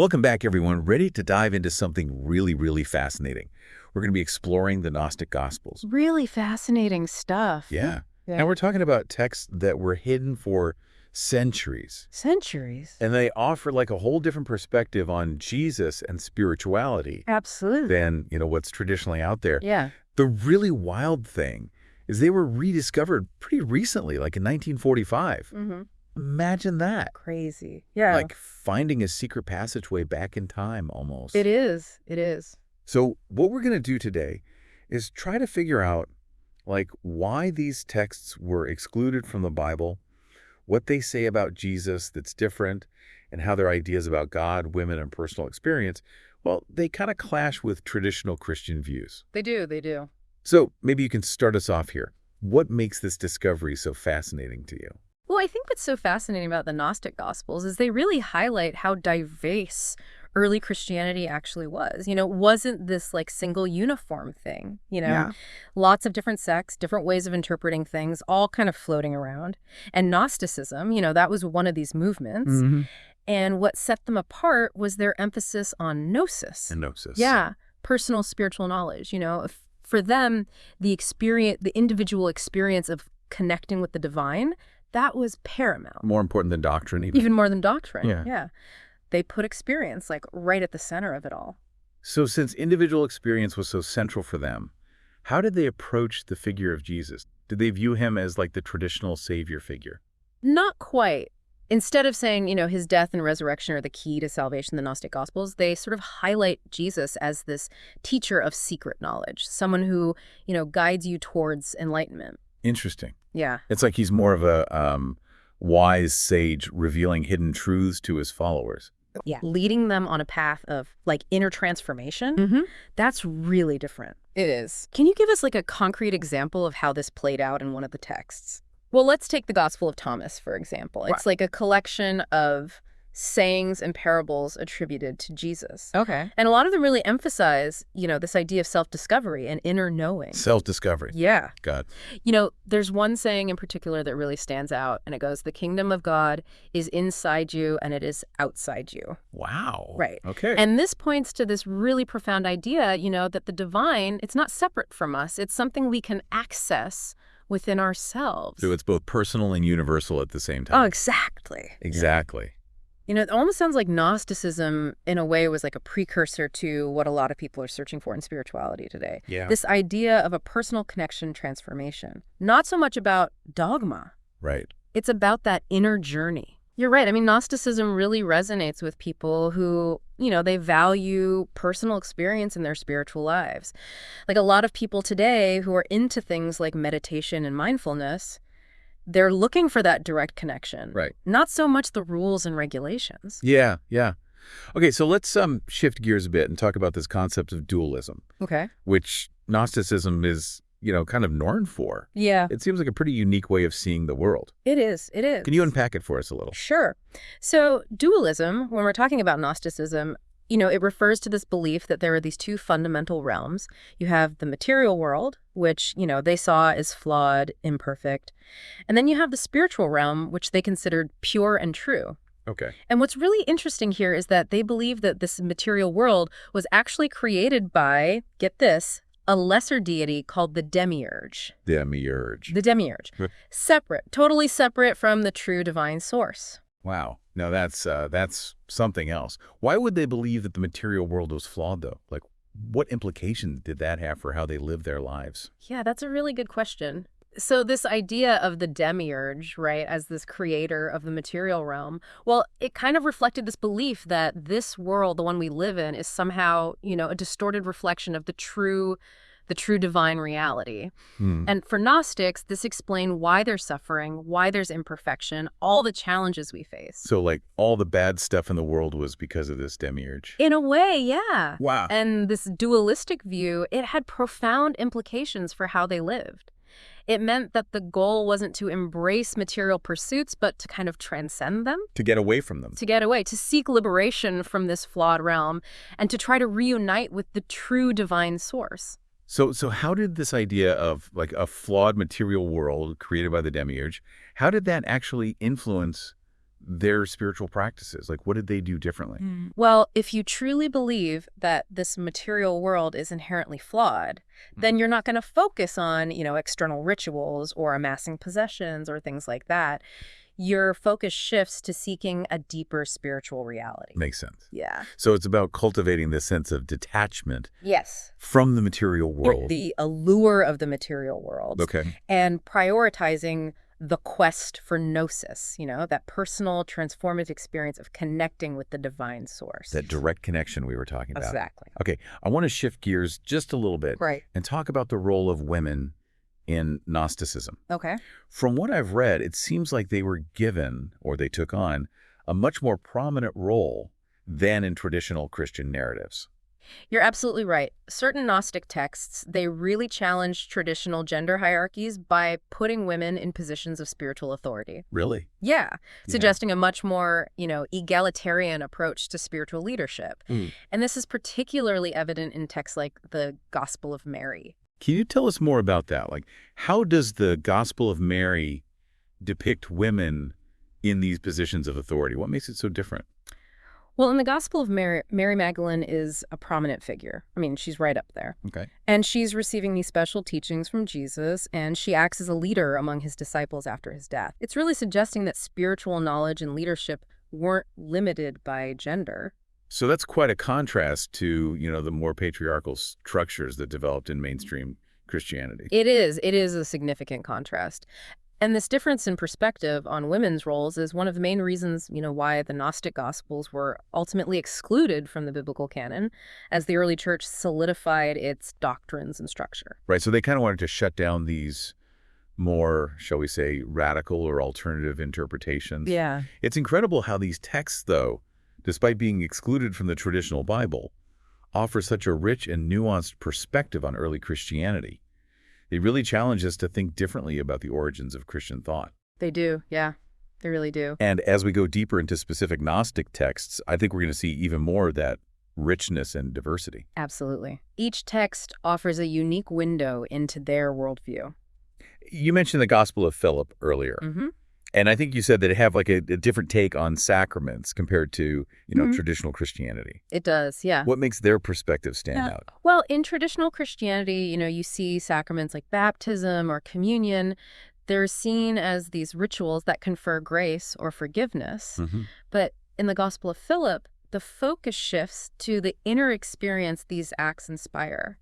Welcome back, everyone. Ready to dive into something really fascinating. We're going to be exploring the Gnostic Gospels. Really fascinating stuff. Yeah. Yeah. And we're talking about texts that were hidden for centuries. Centuries. And they offer like a whole different perspective on Jesus and spirituality Absolutely. than, what's traditionally out there. Yeah. The really wild thing is they were rediscovered pretty recently, like in 1945. Mm-hmm. Imagine that. Crazy. Yeah. Like finding a secret passageway back in time almost. It is. It is. So what we're going to do today is try to figure out why these texts were excluded from the Bible, what they say about Jesus that's different, and how their ideas about God, women, and personal experience, well, they kind of clash with traditional Christian views. They do. They do. So maybe you can start us off here. What makes this discovery so fascinating to you? Well, I think what's so fascinating about the Gnostic Gospels is they really highlight how diverse early Christianity actually was. It wasn't this single uniform thing, Yeah. Lots of different sects, different ways of interpreting things, all kind of floating around. And Gnosticism, that was one of these movements. Mm-hmm. And what set them apart was their emphasis on gnosis. And gnosis. Yeah, personal spiritual knowledge. For them, the individual experience of connecting with the divine, that was paramount. More important than doctrine even. Even more than doctrine. Yeah. They put experience right at the center of it all. So since individual experience was so central for them, how did they approach the figure of Jesus? Did they view him as the traditional savior figure? Not quite. Instead of saying, his death and resurrection are the key to salvation in the Gnostic Gospels, they sort of highlight Jesus as this teacher of secret knowledge, someone who, guides you towards enlightenment. Interesting. Yeah. It's like he's more of a wise sage revealing hidden truths to his followers. Yeah. Leading them on a path of inner transformation. Mm-hmm. That's really different. It is. Can you give us a concrete example of how this played out in one of the texts? Well, let's take the Gospel of Thomas, for example. It's a collection of sayings and parables attributed to Jesus. Okay. And a lot of them really emphasize, this idea of self-discovery and inner knowing. Self-discovery. Yeah. God. There's one saying in particular that really stands out, and it goes, "The kingdom of God is inside you and it is outside you." Wow. Right. Okay. And this points to this really profound idea, that the divine, it's not separate from us. It's something we can access within ourselves. So it's both personal and universal at the same time. Oh, exactly. Exactly. It almost sounds like Gnosticism, in a way, was a precursor to what a lot of people are searching for in spirituality today. Yeah. This idea of a personal connection transformation. Not so much about dogma. Right. It's about that inner journey. You're right. Gnosticism really resonates with people who, they value personal experience in their spiritual lives. A lot of people today who are into things like meditation and mindfulness, they're looking for that direct connection. Right. Not so much the rules and regulations. Yeah. Okay, so let's shift gears a bit and talk about this concept of dualism. Okay. Which Gnosticism is, kind of known for. Yeah. It seems like a pretty unique way of seeing the world. It is. It is. Can you unpack it for us a little? Sure. So dualism, when we're talking about Gnosticism, it refers to this belief that there are these two fundamental realms. You have the material world, which, they saw as flawed, imperfect. And then you have the spiritual realm, which they considered pure and true. Okay. And what's really interesting here is that they believe that this material world was actually created by, get this, a lesser deity called the demiurge. Demiurge. The demiurge. Separate, totally separate from the true divine source. Wow. No, that's something else. Why would they believe that the material world was flawed, though? What implications did that have for how they live their lives? Yeah, that's a really good question. So this idea of the demiurge, right, as this creator of the material realm, well, it kind of reflected this belief that this world, the one we live in, is somehow, a distorted reflection of the true divine reality. And for Gnostics, this explained why there's suffering, why there's imperfection, all the challenges we face. So all the bad stuff in the world was because of this demiurge? In a way, yeah. Wow. And this dualistic view, it had profound implications for how they lived. It meant that the goal wasn't to embrace material pursuits, but to kind of transcend them. To get away from them. To get away, to seek liberation from this flawed realm, and to try to reunite with the true divine source. So how did this idea of a flawed material world created by the demiurge, how did that actually influence their spiritual practices? Like, what did they do differently? Well, if you truly believe that this material world is inherently flawed, then you're not going to focus on, external rituals or amassing possessions or things like that. Your focus shifts to seeking a deeper spiritual reality. Makes sense. Yeah. So it's about cultivating this sense of detachment Yes. from the material world. The allure of the material world. Okay. And prioritizing the quest for gnosis, that personal transformative experience of connecting with the divine source. That direct connection we were talking about. Exactly. Okay. I want to shift gears just a little bit. Right. And talk about the role of women in Gnosticism. Okay. From what I've read, it seems like they were given, or they took on, a much more prominent role than in traditional Christian narratives. You're absolutely right. Certain Gnostic texts, they really challenge traditional gender hierarchies by putting women in positions of spiritual authority. Really? Yeah, suggesting a much more, egalitarian approach to spiritual leadership. And this is particularly evident in texts like the Gospel of Mary. Can you tell us more about that? Like, how does the Gospel of Mary depict women in these positions of authority? What makes it so different? Well, in the Gospel of Mary, Mary Magdalene is a prominent figure. I mean, she's right up there. Okay. And she's receiving these special teachings from Jesus, and she acts as a leader among his disciples after his death. It's really suggesting that spiritual knowledge and leadership weren't limited by gender. So that's quite a contrast to, the more patriarchal structures that developed in mainstream Christianity. It is. It is a significant contrast. And this difference in perspective on women's roles is one of the main reasons, why the Gnostic Gospels were ultimately excluded from the biblical canon as the early church solidified its doctrines and structure. Right. So they kind of wanted to shut down these more, shall we say, radical or alternative interpretations. Yeah. It's incredible how these texts, though, despite being excluded from the traditional Bible, offer such a rich and nuanced perspective on early Christianity. They really challenge us to think differently about the origins of Christian thought. They do, yeah. They really do. And as we go deeper into specific Gnostic texts, I think we're going to see even more of that richness and diversity. Absolutely. Each text offers a unique window into their worldview. You mentioned the Gospel of Philip earlier. And I think you said that it have like a different take on sacraments compared to, traditional Christianity. It does, yeah. What makes their perspective stand out? Well, in traditional Christianity, you see sacraments like baptism or communion. They're seen as these rituals that confer grace or forgiveness. But in the Gospel of Philip, the focus shifts to the inner experience these acts inspire.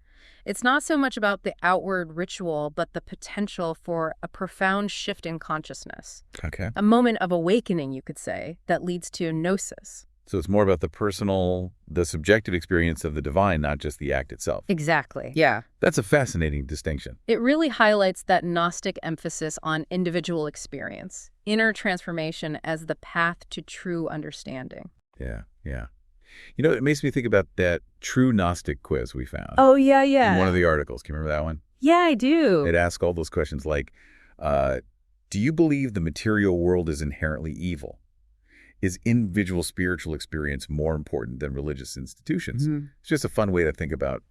It's not so much about the outward ritual, but the potential for a profound shift in consciousness. Okay. A moment of awakening, you could say, that leads to gnosis. So it's more about the personal, the subjective experience of the divine, not just the act itself. Exactly. Yeah. That's a fascinating distinction. It really highlights that Gnostic emphasis on individual experience, inner transformation as the path to true understanding. Yeah, yeah. It makes me think about that true Gnostic quiz we found. Oh, yeah, yeah. In one of the articles. Can you remember that one? Yeah, I do. It asks all those questions like, do you believe the material world is inherently evil? Is individual spiritual experience more important than religious institutions? It's just a fun way to think about,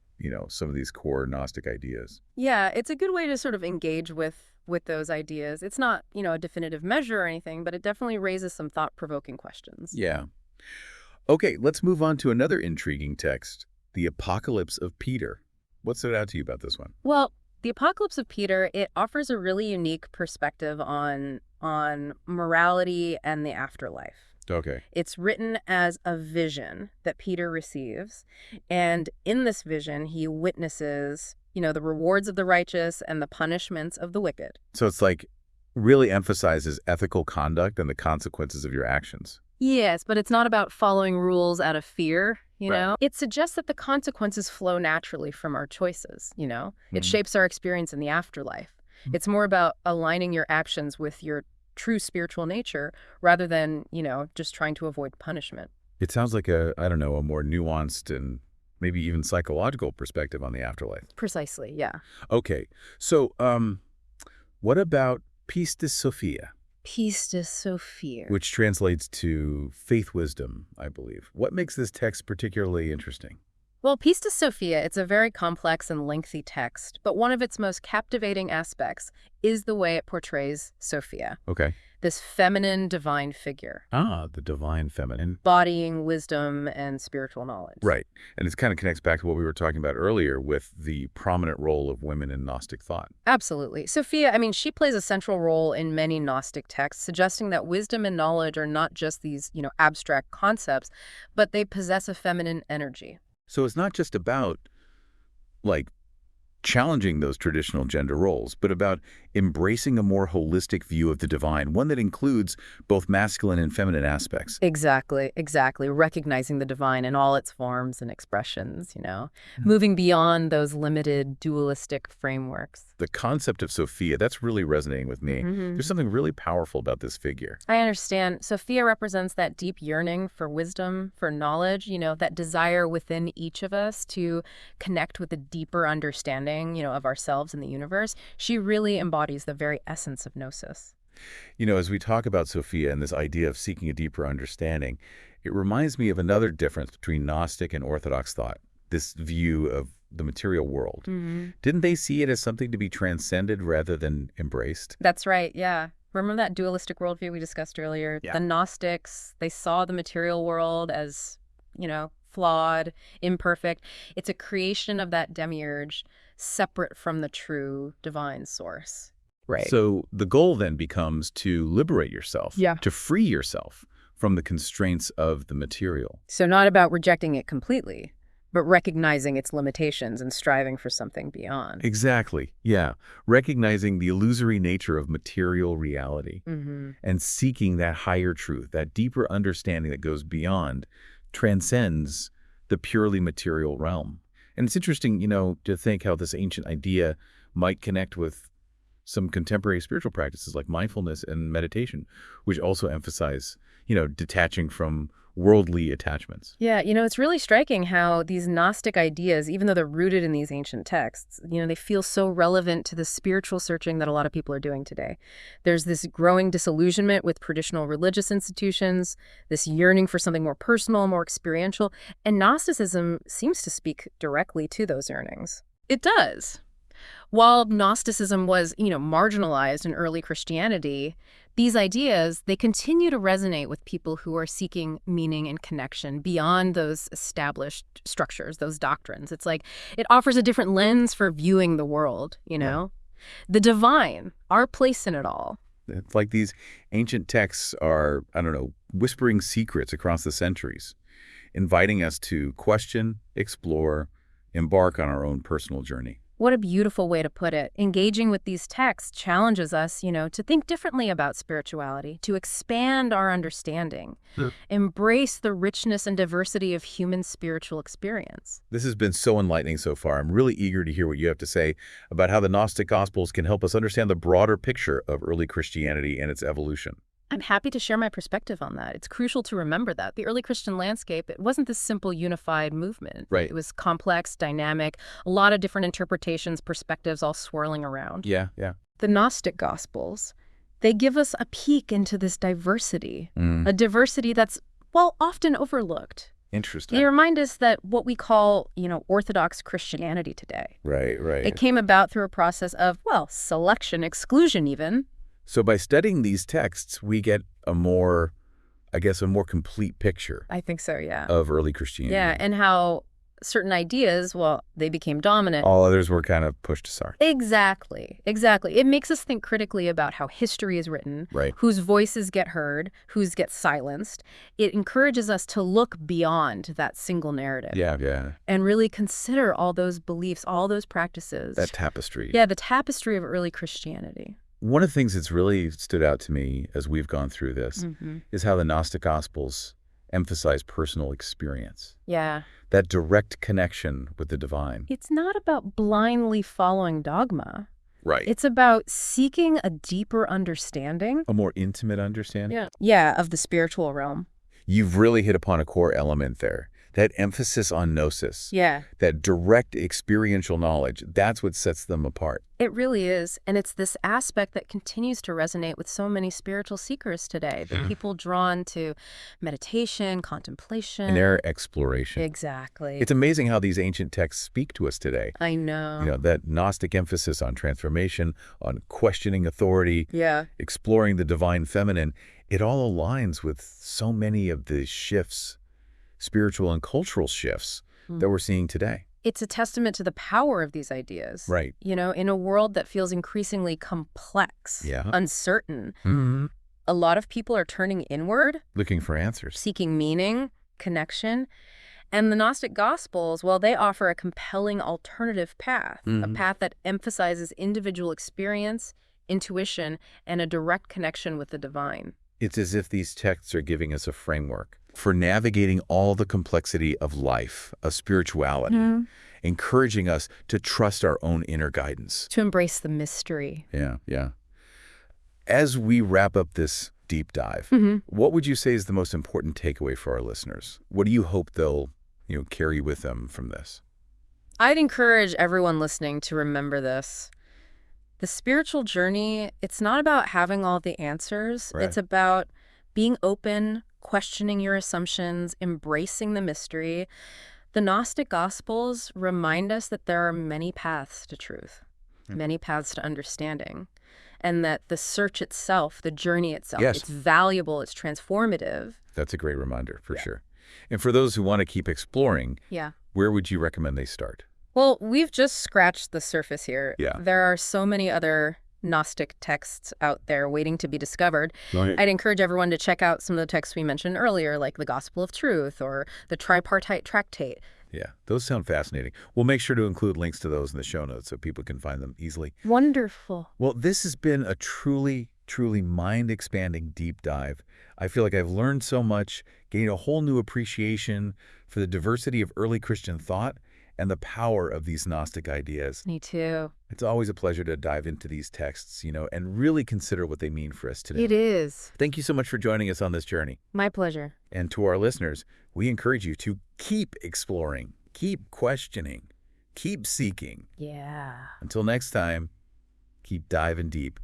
some of these core Gnostic ideas. Yeah, it's a good way to sort of engage with those ideas. It's not, a definitive measure or anything, but it definitely raises some thought-provoking questions. Yeah. Okay, let's move on to another intriguing text, the Apocalypse of Peter. What stood out to you about this one? Well, the Apocalypse of Peter, it offers a really unique perspective on morality and the afterlife. Okay. It's written as a vision that Peter receives, and in this vision, he witnesses, the rewards of the righteous and the punishments of the wicked. So it's like really emphasizes ethical conduct and the consequences of your actions. Yes, but it's not about following rules out of fear, you Right. know? It suggests that the consequences flow naturally from our choices, It shapes our experience in the afterlife. It's more about aligning your actions with your true spiritual nature rather than, just trying to avoid punishment. It sounds like a more nuanced and maybe even psychological perspective on the afterlife. Precisely, yeah. Okay. So, what about Pistis Sophia? Pistis Sophia. Which translates to faith wisdom, I believe. What makes this text particularly interesting? Well, Pistis Sophia, it's a very complex and lengthy text, but one of its most captivating aspects is the way it portrays Sophia. Okay. this feminine divine figure, Ah, the divine feminine. embodying wisdom and spiritual knowledge. Right. And it kind of connects back to what we were talking about earlier with the prominent role of women in Gnostic thought. Absolutely. Sophia, I mean, she plays a central role in many Gnostic texts, suggesting that wisdom and knowledge are not just these, abstract concepts, but they possess a feminine energy. So it's not just about, like, challenging those traditional gender roles, but about embracing a more holistic view of the divine, one that includes both masculine and feminine aspects. Exactly. Recognizing the divine in all its forms and expressions, moving beyond those limited dualistic frameworks. The concept of Sophia, that's really resonating with me. Mm-hmm. There's something really powerful about this figure. I understand. Sophia represents that deep yearning for wisdom, for knowledge, that desire within each of us to connect with a deeper understanding, of ourselves and the universe. She really embodies the very essence of Gnosis. As we talk about Sophia and this idea of seeking a deeper understanding, it reminds me of another difference between Gnostic and Orthodox thought, this view of the material world. Mm-hmm. Didn't they see it as something to be transcended rather than embraced? That's right, yeah. Remember that dualistic worldview we discussed earlier? Yeah. The Gnostics, they saw the material world as, flawed, imperfect. It's a creation of that demiurge separate from the true divine source. Right. So the goal then becomes to liberate yourself, to free yourself from the constraints of the material. So not about rejecting it completely, but recognizing its limitations and striving for something beyond. Exactly, yeah. Recognizing the illusory nature of material reality and seeking that higher truth, that deeper understanding that goes beyond, transcends the purely material realm. And it's interesting, to think how this ancient idea might connect with some contemporary spiritual practices like mindfulness and meditation, which also emphasize, detaching from worldly attachments. Yeah, it's really striking how these Gnostic ideas, even though they're rooted in these ancient texts, they feel so relevant to the spiritual searching that a lot of people are doing today. There's this growing disillusionment with traditional religious institutions, this yearning for something more personal, more experiential, and Gnosticism seems to speak directly to those yearnings. It does. While Gnosticism was, marginalized in early Christianity, these ideas, they continue to resonate with people who are seeking meaning and connection beyond those established structures, those doctrines. It's like it offers a different lens for viewing the world, Right. The divine, our place in it all. It's like these ancient texts are, whispering secrets across the centuries, inviting us to question, explore, embark on our own personal journey. What a beautiful way to put it. Engaging with these texts challenges us, to think differently about spirituality, to expand our understanding, embrace the richness and diversity of human spiritual experience. This has been so enlightening so far. I'm really eager to hear what you have to say about how the Gnostic Gospels can help us understand the broader picture of early Christianity and its evolution. I'm happy to share my perspective on that. It's crucial to remember that. The early Christian landscape, it wasn't this simple unified movement. Right. It was complex, dynamic, a lot of different interpretations, perspectives all swirling around. Yeah. The Gnostic Gospels, they give us a peek into this diversity, a diversity that's, often overlooked. Interesting. They remind us that what we call, Orthodox Christianity today. Right. It came about through a process of, selection, exclusion even. So by studying these texts, we get a more complete picture I think so, yeah. of early Christianity. Yeah, and how certain ideas, they became dominant. All others were kind of pushed aside. Exactly. It makes us think critically about how history is written, Right. whose voices get heard, whose get silenced. It encourages us to look beyond that single narrative. Yeah. And really consider all those beliefs, all those practices. That tapestry. Yeah, the tapestry of early Christianity. One of the things that's really stood out to me as we've gone through this is how the Gnostic Gospels emphasize personal experience. Yeah. That direct connection with the divine. It's not about blindly following dogma. Right. It's about seeking a deeper understanding. A more intimate understanding. Yeah, of the spiritual realm. You've really hit upon a core element there. That emphasis on gnosis, Yeah. that direct experiential knowledge, that's what sets them apart. It really is. And it's this aspect that continues to resonate with so many spiritual seekers today. The people drawn to meditation, contemplation. And their exploration. Exactly. It's amazing how these ancient texts speak to us today. I know. You know, that Gnostic emphasis on transformation, on questioning authority, Yeah. exploring the divine feminine, it all aligns with so many of the shifts, spiritual and cultural shifts that we're seeing today. It's a testament to the power of these ideas. Right. You know, in a world that feels increasingly complex, uncertain, a lot of people are turning inward, Looking for answers. seeking meaning, connection. And the Gnostic Gospels, well, they offer a compelling alternative path, a path that emphasizes individual experience, intuition, and a direct connection with the divine. It's as if these texts are giving us a framework for navigating all the complexity of life, of spirituality, encouraging us to trust our own inner guidance. To embrace the mystery. Yeah. As we wrap up this deep dive, what would you say is the most important takeaway for our listeners? What do you hope they'll, carry with them from this? I'd encourage everyone listening to remember this. The spiritual journey, it's not about having all the answers. Right. It's about being open, questioning your assumptions, embracing the mystery. The Gnostic Gospels remind us that there are many paths to truth, many paths to understanding, and that the search itself, the journey itself, it's valuable, it's transformative. That's a great reminder, for sure. And for those who want to keep exploring, where would you recommend they start? Well, we've just scratched the surface here. Yeah. There are so many other Gnostic texts out there waiting to be discovered. Right. I'd encourage everyone to check out some of the texts we mentioned earlier, like the Gospel of Truth or the Tripartite Tractate. Yeah, those sound fascinating. We'll make sure to include links to those in the show notes so people can find them easily. Wonderful. Well, this has been a truly mind-expanding deep dive. I feel like I've learned so much, gained a whole new appreciation for the diversity of early Christian thought and the power of these Gnostic ideas. Me too. It's always a pleasure to dive into these texts, and really consider what they mean for us today. It is. Thank you so much for joining us on this journey. My pleasure. And to our listeners, we encourage you to keep exploring, keep questioning, keep seeking. Yeah. Until next time, keep diving deep.